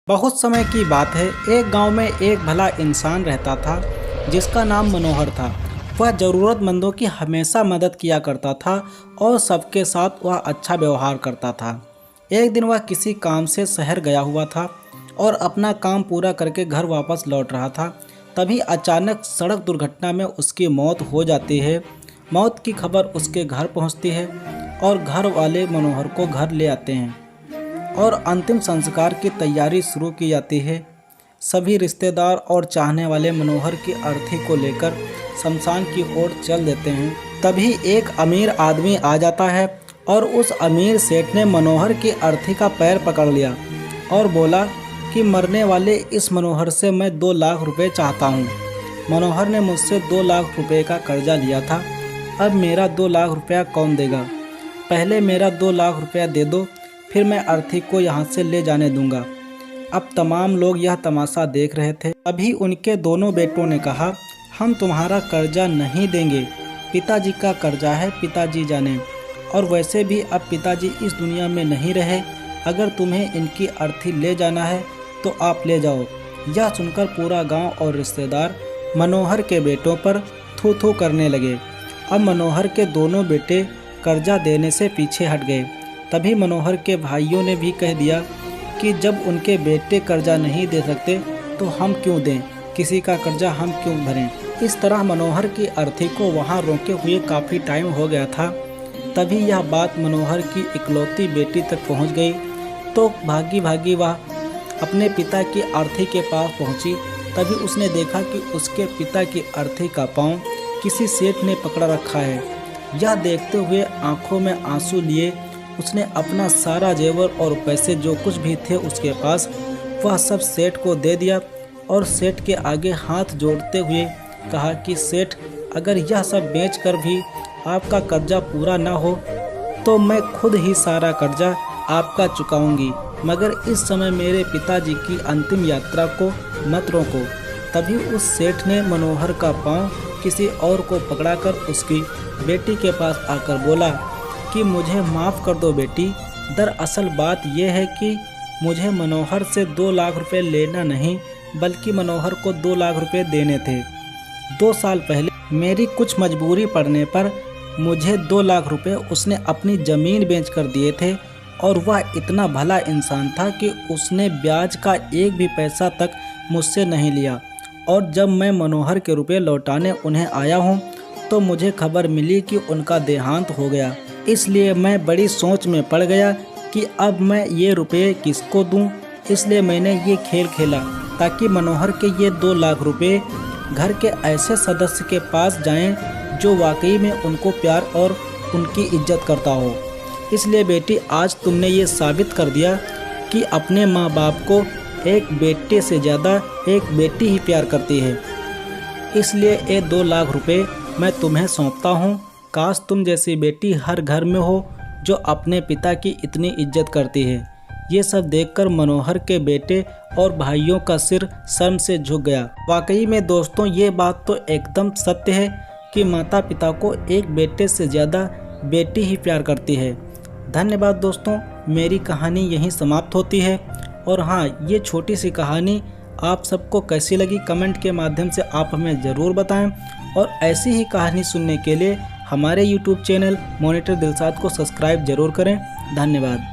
बहुत समय की बात है, एक गांव में एक भला इंसान रहता था जिसका नाम मनोहर था। वह ज़रूरतमंदों की हमेशा मदद किया करता था और सबके साथ वह अच्छा व्यवहार करता था। एक दिन वह किसी काम से शहर गया हुआ था और अपना काम पूरा करके घर वापस लौट रहा था। तभी अचानक सड़क दुर्घटना में उसकी मौत हो जाती है। मौत की खबर उसके घर पहुंचती है और घर वाले मनोहर को घर ले आते हैं और अंतिम संस्कार की तैयारी शुरू की जाती है। सभी रिश्तेदार और चाहने वाले मनोहर की अर्थी को लेकर शमशान की ओर चल देते हैं। तभी एक अमीर आदमी आ जाता है और उस अमीर सेठ ने मनोहर की अर्थी का पैर पकड़ लिया और बोला कि मरने वाले इस मनोहर से मैं 2 लाख रुपए चाहता हूँ। मनोहर ने मुझसे 2 लाख रुपए का कर्जा लिया था, अब मेरा 2 लाख रुपया कौन देगा? पहले मेरा 2 लाख रुपया दे दो, फिर मैं अर्थी को यहाँ से ले जाने दूंगा। अब तमाम लोग यह तमाशा देख रहे थे। अभी उनके दोनों बेटों ने कहा, हम तुम्हारा कर्जा नहीं देंगे, पिताजी का कर्जा है, पिताजी जाने। और वैसे भी अब पिताजी इस दुनिया में नहीं रहे, अगर तुम्हें इनकी अर्थी ले जाना है तो आप ले जाओ। यह सुनकर पूरा गांव और रिश्तेदार मनोहर के बेटों पर थू थू करने लगे। अब मनोहर के दोनों बेटे कर्जा देने से पीछे हट गए। तभी मनोहर के भाइयों ने भी कह दिया कि जब उनके बेटे कर्जा नहीं दे सकते तो हम क्यों दें, किसी का कर्जा हम क्यों भरें। इस तरह मनोहर की अर्थी को वहां रोके हुए काफ़ी टाइम हो गया था। तभी यह बात मनोहर की इकलौती बेटी तक पहुंच गई तो भागी भागी वह अपने पिता की अर्थी के पास पहुंची। तभी उसने देखा कि उसके पिता की अर्थी का पाँव किसी सेठ ने पकड़ा रखा है। यह देखते हुए आंखों में आंसू लिए उसने अपना सारा जेवर और पैसे जो कुछ भी थे उसके पास वह सब सेठ को दे दिया और सेठ के आगे हाथ जोड़ते हुए कहा कि सेठ, अगर यह सब बेचकर भी आपका कर्जा पूरा ना हो तो मैं खुद ही सारा कर्जा आपका चुकाऊंगी, मगर इस समय मेरे पिताजी की अंतिम यात्रा को मत रोको। तभी उस सेठ ने मनोहर का पाँव किसी और को पकड़ाकर उसकी बेटी के पास आकर बोला कि मुझे माफ़ कर दो बेटी, दरअसल बात यह है कि मुझे मनोहर से 2 लाख रुपए लेना नहीं बल्कि मनोहर को 2 लाख रुपए देने थे। 2 साल पहले मेरी कुछ मजबूरी पड़ने पर मुझे 2 लाख रुपए उसने अपनी ज़मीन बेचकर दिए थे और वह इतना भला इंसान था कि उसने ब्याज का एक भी पैसा तक मुझसे नहीं लिया। और जब मैं मनोहर के रुपए लौटाने उन्हें आया हूँ तो मुझे खबर मिली कि उनका देहांत हो गया। इसलिए मैं बड़ी सोच में पड़ गया कि अब मैं ये रुपए किसको दूं। इसलिए मैंने ये खेल खेला ताकि मनोहर के ये 2 लाख रुपए घर के ऐसे सदस्य के पास जाएं जो वाकई में उनको प्यार और उनकी इज्जत करता हो। इसलिए बेटी, आज तुमने ये साबित कर दिया कि अपने माँ बाप को एक बेटे से ज़्यादा एक बेटी ही प्यार करती है। इसलिए ये 2 लाख रुपए मैं तुम्हें सौंपता हूँ। काश तुम जैसी बेटी हर घर में हो जो अपने पिता की इतनी इज्जत करती है। ये सब देखकर मनोहर के बेटे और भाइयों का सिर शर्म से झुक गया। वाकई में दोस्तों, ये बात तो एकदम सत्य है कि माता पिता को एक बेटे से ज़्यादा बेटी ही प्यार करती है। धन्यवाद दोस्तों, मेरी कहानी यहीं समाप्त होती है। और हाँ, ये छोटी सी कहानी आप सबको कैसी लगी कमेंट के माध्यम से आप हमें ज़रूर बताएं। और ऐसी ही कहानी सुनने के लिए हमारे YouTube चैनल मॉनिटर दिलसाद को सब्सक्राइब जरूर करें। धन्यवाद।